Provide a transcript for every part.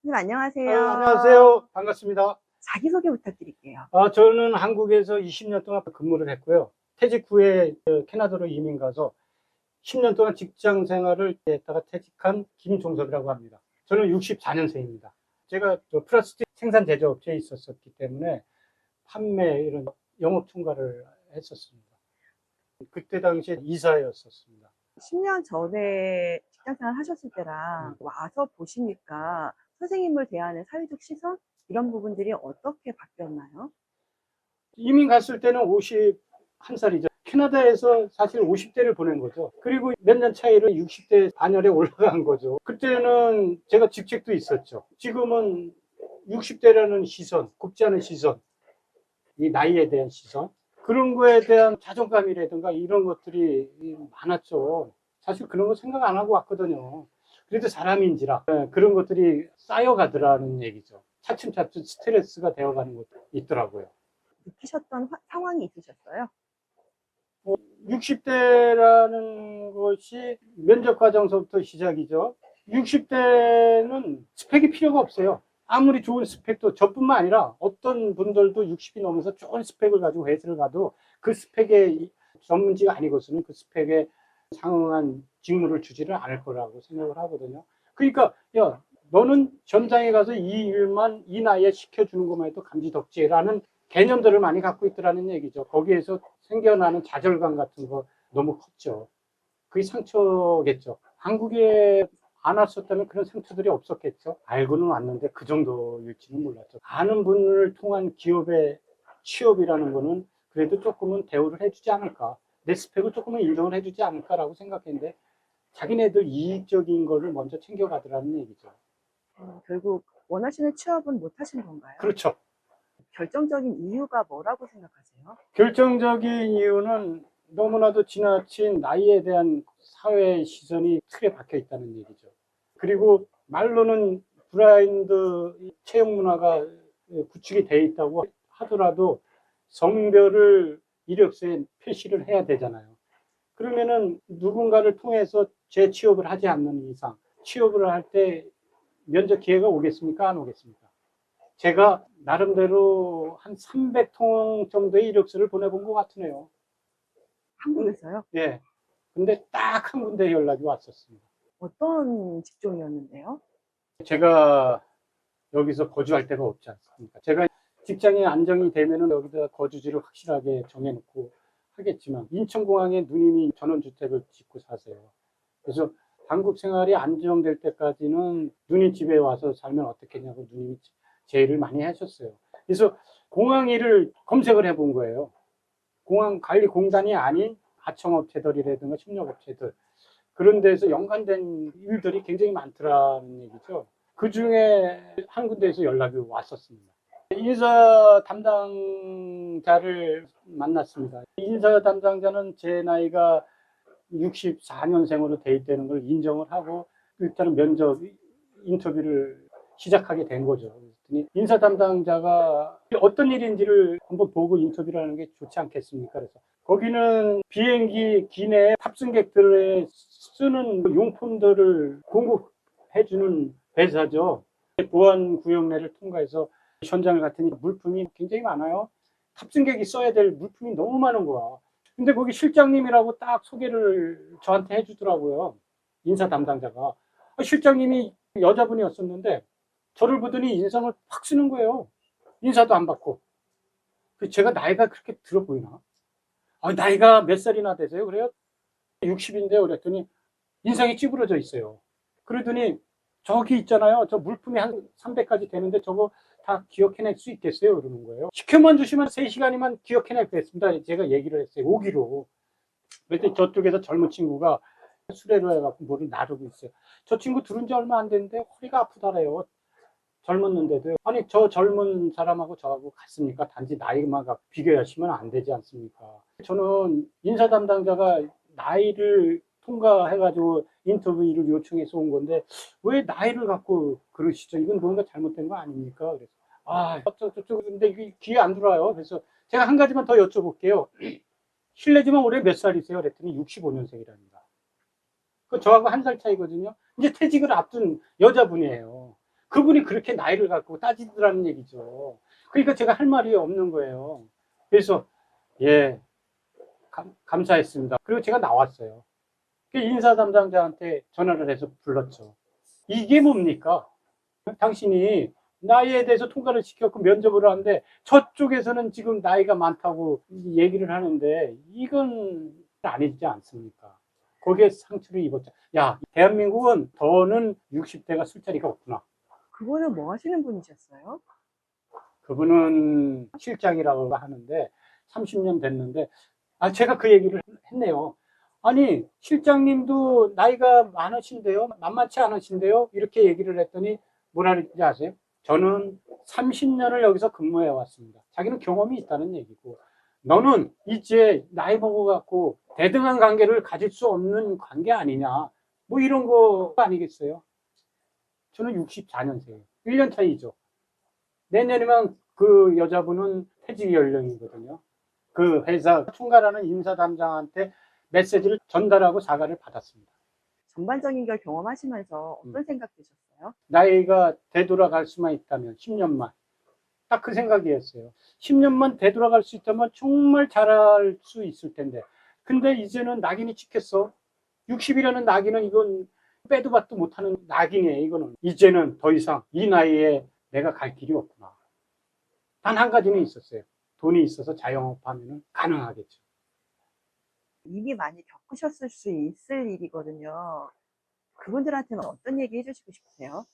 선생님 안녕하세요. 안녕하세요. 반갑습니다. 자기소개 부탁드릴게요. 저는 한국에서 20년 동안 근무를 했고요. 퇴직 후에 캐나다로 이민 가서 10년 동안 직장 생활을 했다가 퇴직한 김종섭이라고 합니다. 저는 64년생입니다. 제가 플라스틱 생산 제조업체에 있었기 때문에 판매 이런 영업 총괄을 했었습니다. 그때 당시에 이사였었습니다. 10년 전에 직장생활 하셨을 때랑 와서 보시니까 선생님을 대하는 사회적 시선 이런 부분들이 어떻게 바뀌었나요? 이민 갔을 때는 51살이죠. 캐나다에서 사실 50대를 보낸 거죠. 그리고 몇 년 차이로 60대 반열에 올라간 거죠. 그때는 제가 직책도 있었죠. 지금은 60대라는 시선, 곱지 않은 시선, 이 나이에 대한 시선, 그런 거에 대한 자존감이라든가 이런 것들이 많았죠. 사실 그런 거 생각 안 하고 왔거든요. 그래도 사람인지라 그런 것들이 쌓여가더라는 얘기죠. 차츰차츰 스트레스가 되어가는 것도 있더라고요. 느끼셨던 상황이 있으셨어요? 60대라는 것이 면접 과정서부터 시작이죠. 60대는 스펙이 필요가 없어요. 아무리 좋은 스펙도 저뿐만 아니라 어떤 분들도 60이 넘어서 좋은 스펙을 가지고 회사를 가도 그 스펙에 전문지가 아니고서는 그 스펙에 상응한 직무를 주지를 않을 거라고 생각을 하거든요. 그러니까 야 너는 전장에 가서 이 일만 이 나이에 시켜주는 것만 해도 감지덕지라는 개념들을 많이 갖고 있더라는 얘기죠. 거기에서 생겨나는 좌절감 같은 거 너무 컸죠. 그게 상처겠죠. 한국에 안 왔었다면 그런 상처들이 없었겠죠. 알고는 왔는데 그 정도일지는 몰랐죠. 아는 분을 통한 기업의 취업이라는 거는 그래도 조금은 대우를 해주지 않을까. 내 스펙을 조금은 인정을 해주지 않을까라고 생각했는데 자기네들 이익적인 거를 먼저 챙겨가더라는 얘기죠. 결국 원하시는 취업은 못 하신 건가요? 그렇죠. 결정적인 이유가 뭐라고 생각하세요? 결정적인 이유는 너무나도 지나친 나이에 대한 사회의 시선이 틀에 박혀 있다는 얘기죠. 그리고 말로는 브라인드 채용 문화가 구축이 돼 있다고 하더라도 성별을 이력서에 표시를 해야 되잖아요. 그러면은 누군가를 통해서 재취업을 하지 않는 이상 취업을 할 때 면접 기회가 오겠습니까? 안 오겠습니까? 제가 나름대로 한 300통 정도의 이력서를 보내본 것 같으네요. 한국에서요? 예. 근데 딱 한 군데 연락이 왔었습니다. 어떤 직종이었는데요? 제가 여기서 거주할 데가 없지 않습니까? 제가 직장에 안정이 되면은 여기다 거주지를 확실하게 정해놓고 하겠지만 인천공항에 누님이 전원주택을 짓고 사세요. 그래서 한국 생활이 안정될 때까지는 누님 집에 와서 살면 어떻겠냐고 누님이 제의를 많이 하셨어요. 그래서 공항 일을 검색을 해본 거예요. 공항 관리 공단이 아닌 하청업체들이라든가 협력업체들 그런 데서 연관된 일들이 굉장히 많더라는 얘기죠. 그 중에 한 군데에서 연락이 왔었습니다. 인사 담당자를 만났습니다. 인사 담당자는 제 나이가 64년생으로 돼 있다는 걸 인정을 하고 일단은 면접 인터뷰를 시작하게 된 거죠. 인사 담당자가 어떤 일인지를 한번 보고 인터뷰를 하는 게 좋지 않겠습니까? 그래서 거기는 비행기 기내 탑승객들의 쓰는 용품들을 공급해주는 회사죠. 보안 구역내를 통과해서 현장을 갔더니 물품이 굉장히 많아요. 탑승객이 써야 될 물품이 너무 많은 거야. 근데 거기 실장님이라고 딱 소개를 저한테 해주더라고요. 인사 담당자가. 실장님이 여자분이었었는데 저를 보더니 인상을 확 쓰는 거예요. 인사도 안 받고. 제가 나이가 그렇게 들어 보이나? 나이가 몇 살이나 되세요? 그래요? 60인데요. 그랬더니 인상이 찌부러져 있어요. 그러더니 저기 있잖아요. 저 물품이 한 300가지 되는데 저거 다 기억해낼 수 있겠어요? 그러는 거예요. 시켜만 주시면 3시간이면 기억해내겠습니다. 제가 얘기를 했어요. 오기로. 그랬더니 저쪽에서 젊은 친구가 수레로 해갖고 뭐를 나르고 있어요. 저 친구 들은 지 얼마 안 됐는데 허리가 아프다래요. 젊었는데도. 아니 저 젊은 사람하고 저하고 같습니까? 단지 나이만 비교하시면 안 되지 않습니까? 저는 인사 담당자가 나이를 통과해가지고 인터뷰를 요청해서 온 건데 왜 나이를 갖고 그러시죠? 이건 뭔가 잘못된 거 아닙니까? 그래서 저쪽 근데 이게 귀에 안 들어와요. 그래서 제가 한 가지만 더 여쭤볼게요. 실례지만 올해 몇 살이세요? 그랬더니 65년생이랍니다. 그 저하고 한 살 차이거든요. 이제 퇴직을 앞둔 여자분이에요. 그분이 그렇게 나이를 갖고 따지더라는 얘기죠. 그러니까 제가 할 말이 없는 거예요. 그래서 예, 감사했습니다. 그리고 제가 나왔어요. 그 인사 담당자한테 전화를 해서 불렀죠. 이게 뭡니까? 당신이 나이에 대해서 통과를 시켰고 면접을 하는데 저쪽에서는 지금 나이가 많다고 얘기를 하는데 이건 아니지 않습니까? 거기에 상처를 입었죠. 야, 대한민국은 더는 60대가 술자리가 없구나. 그거는 뭐 하시는 분이셨어요? 그분은 실장이라고 하는데 30년 됐는데 제가 그 얘기를 했네요. 아니 실장님도 나이가 많으신데요, 만만치 않으신데요, 이렇게 얘기를 했더니 뭐라 그랬지 아세요? 저는 30년을 여기서 근무해 왔습니다. 자기는 경험이 있다는 얘기고, 너는 이제 나이 먹어갖고 대등한 관계를 가질 수 없는 관계 아니냐, 뭐 이런 거 아니겠어요? 저는 64년생이에요. 1년 차이죠. 내년이면 그 여자분은 퇴직 연령이거든요. 그 회사 총괄하는 인사 담당한테 메시지를 전달하고 사과를 받았습니다. 전반적인 걸 경험하시면서 어떤 생각 드셨어요? 나이가 되돌아갈 수만 있다면 10년만, 딱 그 생각이었어요. 10년만 되돌아갈 수 있다면 정말 잘할 수 있을 텐데, 근데 이제는 낙인이 찍혔어. 60이라는 낙인은 이건 빼도 박도 못하는 낙인이에요. 이거는 이제는 더 이상 이 나이에 내가 갈 길이 없구나. 단 한 가지는 있었어요. 돈이 있어서 자영업하면 가능하겠죠. 이미 많이 겪으셨을 수 있을 일이거든요. 그분들한테는 어떤 얘기 해주시고 싶으세요?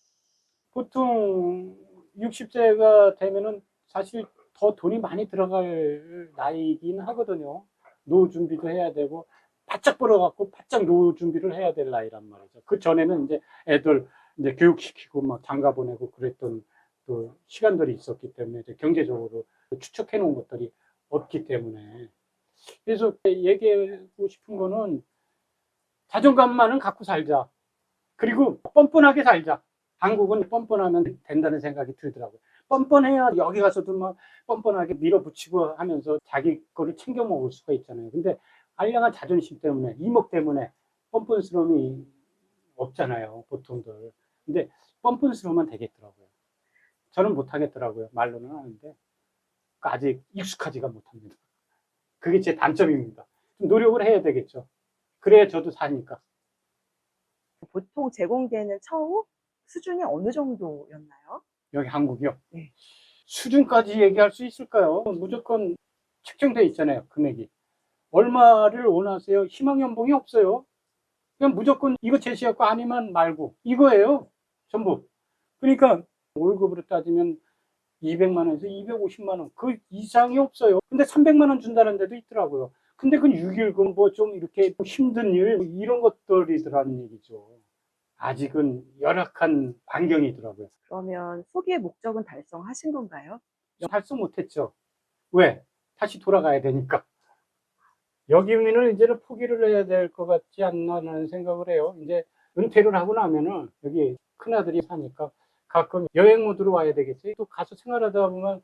보통 60세가 되면은 사실 더 돈이 많이 들어갈 나이긴 하거든요. 노후 준비도 해야 되고, 바짝 벌어갖고 바짝 노후 준비를 해야 될 나이란 말이죠. 그 전에는 이제 애들 이제 교육시키고 막 장가 보내고 그랬던 또 시간들이 있었기 때문에 이제 경제적으로 추척해 놓은 것들이 없기 때문에. 그래서 얘기하고 싶은 거는 자존감만은 갖고 살자. 그리고 뻔뻔하게 살자. 한국은 뻔뻔하면 된다는 생각이 들더라고요. 뻔뻔해야 여기 가서도 막 뻔뻔하게 밀어붙이고 하면서 자기 거를 챙겨 먹을 수가 있잖아요. 근데 알량한 자존심 때문에, 이목 때문에 뻔뻔스러움이 없잖아요, 보통들. 근데 뻔뻔스러우면 되겠더라고요. 저는 못하겠더라고요. 말로는 하는데 아직 익숙하지가 못합니다. 그게 제 단점입니다. 좀 노력을 해야 되겠죠. 그래야 저도 사니까. 보통 제공되는 처우 수준이 어느 정도였나요? 여기 한국이요. 네. 수준까지 얘기할 수 있을까요? 무조건 책정되어 있잖아요, 금액이. 얼마를 원하세요? 희망 연봉이 없어요. 그냥 무조건 이거 제시하고 아니면 말고 이거예요, 전부. 그러니까 월급으로 따지면 200만 원에서 250만 원, 그 이상이 없어요. 근데 300만 원 준다는 데도 있더라고요. 근데 그건 6일금 뭐 좀 이렇게 힘든 일 이런 것들이더라는 얘기죠. 아직은 열악한 환경이더라고요. 그러면 소기의 목적은 달성하신 건가요? 달성 못했죠. 왜? 다시 돌아가야 되니까. 여기는 이제는 포기를 해야 될 것 같지 않나라는 생각을 해요. 이제 은퇴를 하고 나면은 여기 큰아들이 사니까 가끔 여행 모드로 와야 되겠지. 또 가서 생활하다 보면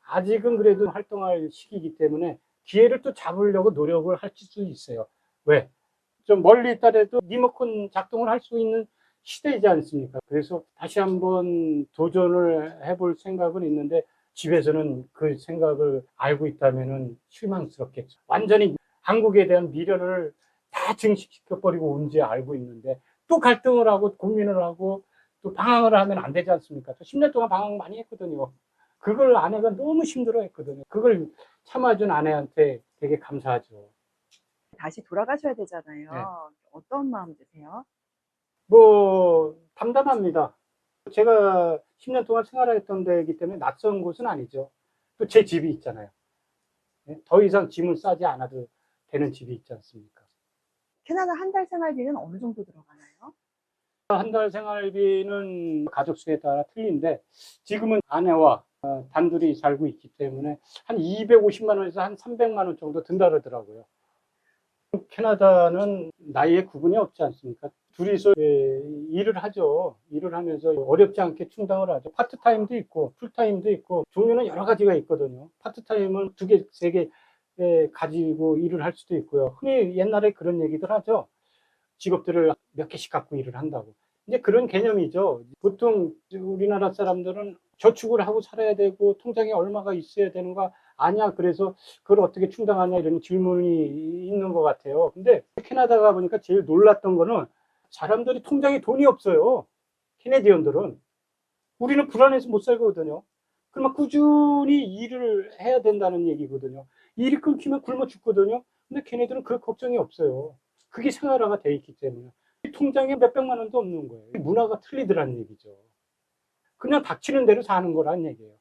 아직은 그래도 활동할 시기이기 때문에 기회를 또 잡으려고 노력을 할 수 있어요. 왜? 좀 멀리 있더라도 리모컨 작동을 할 수 있는 시대이지 않습니까? 그래서 다시 한번 도전을 해볼 생각은 있는데 집에서는 그 생각을 알고 있다면은 실망스럽겠죠. 완전히 한국에 대한 미련을 다 증식시켜버리고 온지 알고 있는데 또 갈등을 하고 고민을 하고 또 방황을 하면 안 되지 않습니까? 저 10년 동안 방황 많이 했거든요. 그걸 아내가 너무 힘들어 했거든요. 그걸 참아준 아내한테 되게 감사하죠. 다시 돌아가셔야 되잖아요. 네. 어떤 마음 드세요? 뭐 담담합니다. 제가 10년 동안 생활했던 데이기 때문에 낯선 곳은 아니죠. 또 제 집이 있잖아요. 네? 더 이상 짐을 싸지 않아도 되는 집이 있지 않습니까? 캐나다 한 달 생활비는 어느 정도 들어가나요? 한 달 생활비는 가족 수에 따라 틀린데 지금은 아내와 단둘이 살고 있기 때문에 한 250만 원에서 한 300만 원 정도 든다 그러더라고요. 캐나다는 나이에 구분이 없지 않습니까? 둘이서 일을 하죠. 일을 하면서 어렵지 않게 충당을 하죠. 파트타임도 있고 풀타임도 있고 종류는 여러 가지가 있거든요. 파트타임은 2개, 3개 가지고 일을 할 수도 있고요. 흔히 옛날에 그런 얘기들 하죠. 직업들을 몇 개씩 갖고 일을 한다고. 이제 그런 개념이죠. 보통 우리나라 사람들은 저축을 하고 살아야 되고 통장에 얼마가 있어야 되는가 아냐 그래서 그걸 어떻게 충당하냐 이런 질문이 있는 것 같아요. 근데 캐나다 가 보니까 제일 놀랐던 거는 사람들이 통장에 돈이 없어요. 캐네디언들은. 우리는 불안해서 못 살거든요. 그러면 꾸준히 일을 해야 된다는 얘기거든요. 일이 끊기면 굶어 죽거든요. 근데 걔네들은 그 걱정이 없어요. 그게 생활화가 돼 있기 때문에. 통장에 몇백만 원도 없는 거예요. 문화가 틀리더라는 얘기죠. 그냥 닥치는 대로 사는 거란 얘기예요.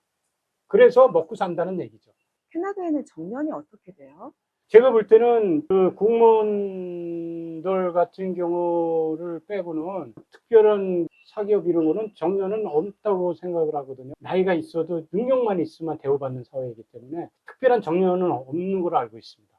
그래서 먹고 산다는 얘기죠. 캐나다에는 정년이 어떻게 돼요? 제가 볼 때는 그 공무원들 같은 경우를 빼고는 특별한 사기업 이런 거는 정년은 없다고 생각을 하거든요. 나이가 있어도 능력만 있으면 대우받는 사회이기 때문에 특별한 정년은 없는 걸로 알고 있습니다.